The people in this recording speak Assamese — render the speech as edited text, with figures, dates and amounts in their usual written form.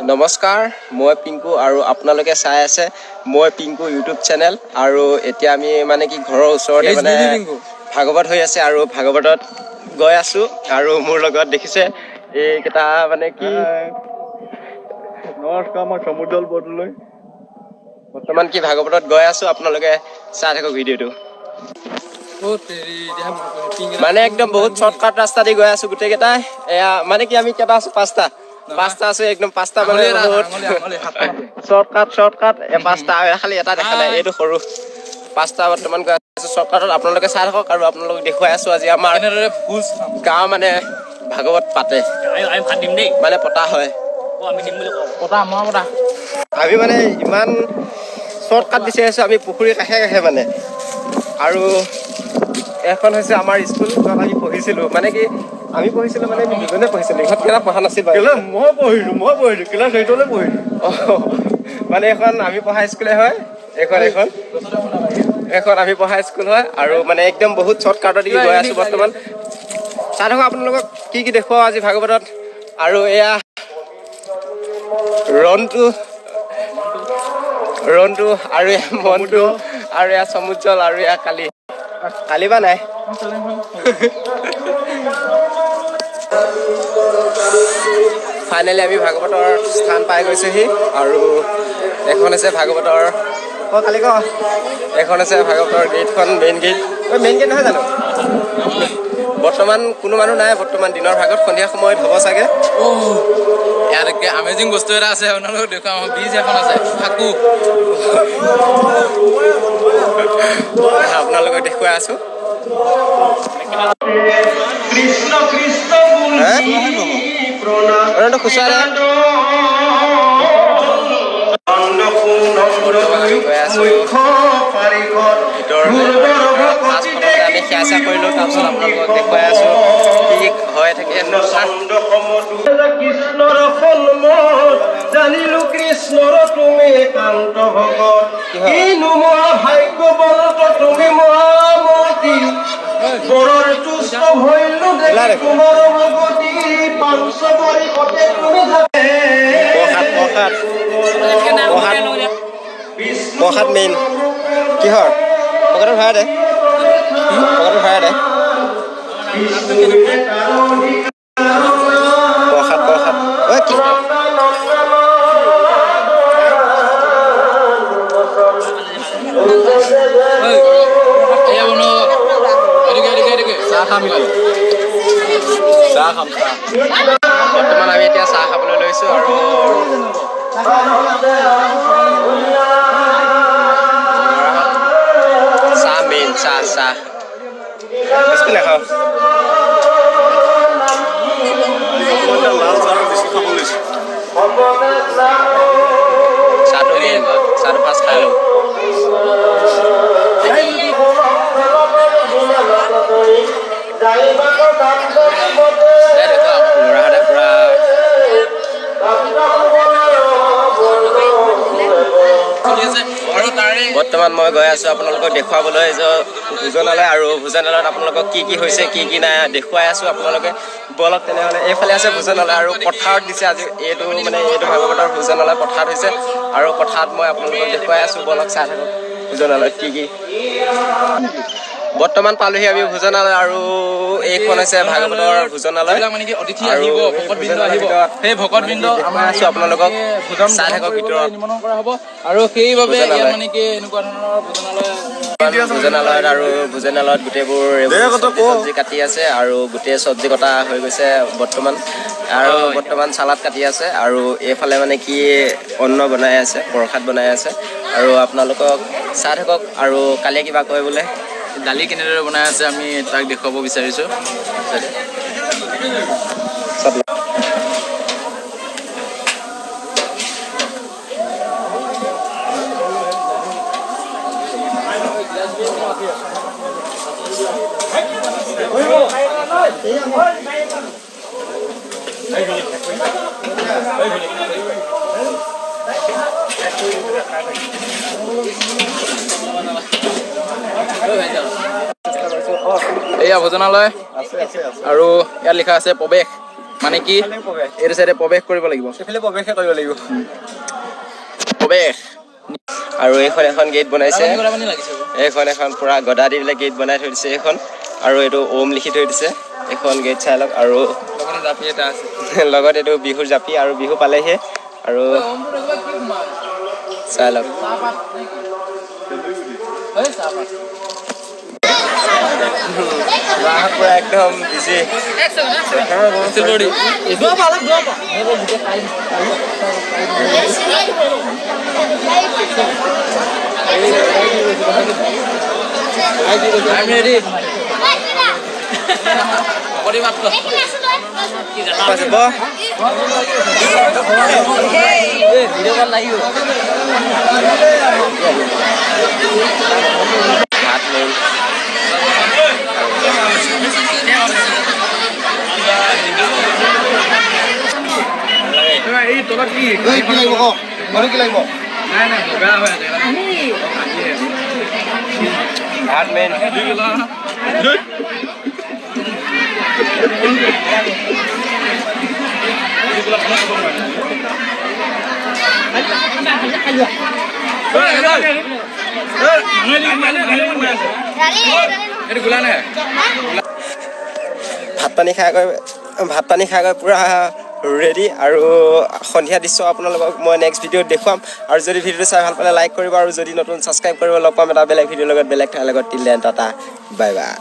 নমস্কাৰ, মই পিংকু আৰু আপোনালোকে চাই আছে মই পিংকু ইউটিউব চেনেল। আৰু এতিয়া আমি মানে কি ঘৰৰ ওচৰতে মানে ভাগৱত হৈ আছে আৰু ভাগৱতত গৈ আছোঁ। আৰু মোৰ লগত দেখিছে এইকেইটা মানে কি নমস্কাৰ, মই সমুদল বৰদলৈ। বৰ্তমান কি ভাগৱতত গৈ আছোঁ, আপোনালোকে চাই থাকক ভিডিঅ'টো। মানে একদম বহুত শ্বৰ্টকাট ৰাস্তা দি গৈ আছোঁ গোটেইকেইটাই। এয়া মানে কি আমি কেইটা আছোঁ, পাঁচটা আছোঁ, একদম পাঁচটা মানে বহুত শ্বৰ্টকাট পাঁচটা খালি এটা দেখা নাই, এইটো সৰু পাঁচটা বৰ্তমান গৈ আছোঁ শ্বৰ্টকাটত। আপোনালোকে চাই থাকক আৰু আপোনালোকক দেখুৱাই আছোঁ আজি আমাৰ গাঁও মানে ভাগৱত পাতে মানে পতা হয়। আমি মানে ইমান শ্বৰ্টকাট বিচাৰি আছোঁ, আমি পুখুৰীৰ কাষে মানে। আৰু এখন হৈছে আমাৰ স্কুল, য'ত আমি পঢ়িছিলোঁ। মানে কি আমি পঢ়িছিলোঁ মানে আমি দুজনে পঢ়িছিলোঁ, ইহঁত কেইটা পঢ়া নাছিল বাৰু। মই পঢ়িলোঁ ক্লাছ 8লৈ পঢ়িলোঁ। মানে এখন আমি পঢ়া স্কুলে হয়, এখন আমি পঢ়া স্কুল হয়। আৰু মানে একদম বহুত শ্বৰ্টকাটত দি গৈ আছোঁ বৰ্তমান। চাই থাকক আপোনালোকক কি দেখুৱাওঁ আজি ভাগৱতত। আৰু এয়া ৰন্টু আৰু এয়া মন্টু আৰু এয়া সমুজ্জ্বল আৰু এয়া কালি বা নাই। ফাইনেলি আমি ভাগৱতৰ স্থান পাই গৈছোঁহি। আৰু এখন হৈছে ভাগৱতৰ এখন হৈছে ভাগৱতৰ গেটখন, মেইন গেট নহয় জানো। বৰ্তমান কোনো মানুহ নাই, বৰ্তমান দিনৰ ভাগত সন্ধিয়া সময়ত হ'ব চাগে। ইয়াত আমেজিং বস্তু এটা আছে, আপোনালোকক দেখুৱাম। ব্ৰিজ এখন আছে, থাকো আপোনালোকক দেখুৱাই আছোঁ। কৃষ্ণ কৃষ্ণ খুচুৰা গৈ আছোঁ ভিতৰলৈ। আমি সেৱা চেৱা কৰিলোঁ, তাৰপিছত আপোনালোকক দেখুৱাই আছোঁ কি হৈ থাকে। কৃষ্ণৰ জানিলো কৃষ্ণৰ তুমি কান্ত ভগত, কিনো মহাভাগ্যৱন্ত তুমি মহামতী, বৰৰ তুষ্ট হৈলো দেখি তোমাৰ ভগতি, পাঞ্চবৰী কতে তুমি প্ৰসাদ মেইন কিহৰ পকেটত ভৰাই দে, প্ৰসাদ ঐ কি বৰ্তমান আমি এতিয়া চাহ খাবলৈ লৈছোঁ। আৰু চাহ মেইন, চাহ বিস্কুট নাখাওঁ। লাল চাহ বেছি খাব লৈছোঁ। চাহটো ফাৰ্ষ্ট খাই লওঁ। ল'ৰাহঁতে পূৰা বৰ্তমান মই গৈ আছোঁ আপোনালোকক দেখুৱাবলৈ ভোজনালয়। আৰু ভোজনালয়ত আপোনালোকক কি হৈছে কি নাই দেখুৱাই আছোঁ। আপোনালোকে বলক তেনেহ'লে। এইফালে আছে ভোজনালয় আৰু পথাৰত দিছে আজি এইটো ভাগৱতৰ ভোজনালয় পথাৰত হৈছে। আৰু পথাৰত মই আপোনালোকক দেখুৱাই আছোঁ, বলক চাই থাকক ভোজনালয়ত কি বৰ্তমান পালোহি আমি ভোজনালয়। আৰু এইখন হৈছে ভাগৱতৰ ভোজনালয়। মানে কি অতিথি আহিব, ভকতবৃন্দ আহিব, সেই ভকতবৃন্দ আমাৰ আছোঁ আপোনালোকক চাই থাকক ভিতৰত নিমন্ত্ৰণ কৰা হ'ব। আৰু সেইবাবে ইয়াত মানে কি এনেকুৱা ধৰণৰ ভোজনালয়ত আৰু ভোজনালয়ত গোটেইবোৰ চব্জি কাটি আছে। আৰু গোটেই চব্জি কটা হৈ গৈছে বৰ্তমান। আৰু বৰ্তমান চালাড কাটি আছে। আৰু এইফালে মানে কি অন্ন বনাই আছে, প্ৰসাদ বনাই আছে। আৰু আপোনালোকক চাই থাকক। আৰু কালিয়ে কিবা কয় বোলে, দালি কেনেদৰে বনাই আছে আমি তাক দেখুৱাব বিচাৰিছোঁ। এয়া ভোজনালয় আৰু ইয়াত লিখা আছে প্ৰৱেশ। মানে কি এইটো চাইডে প্ৰৱেশ কৰিব লাগিব সেইফালে প্ৰৱেশে কৰিব লাগিব প্ৰৱেশ আৰু এইখন এখন গেট বনাইছে এখন পুৰা গদা দি পেলাই গেট বনাই থৈ দিছে এইখন আৰু এইটো ওম লিখি থৈ দিছে এখন গেট চাই লওক আৰু লগতে জাপি এটা আছে লগত এইটো বিহুৰ জাপি আৰু বিহু পালেহি আৰু চাই লওক পুৰা একদম বিজি ভাত মেইন ভাত পানী খাই গৈ পুৰা ৰেডি আৰু সন্ধিয়া দৃশ্য আপোনালোকক মই নেক্সট ভিডিঅ'ত দেখুৱাম আৰু যদি ভিডিঅ'টো চাই ভাল পালে লাইক কৰিব আৰু যদি নতুন ছাবস্ক্ৰাইব কৰিব লগ পাম এটা বেলেগ ভিডিঅ'ৰ লগত বেলেগ ঠাইৰ লগত till then tata bye bye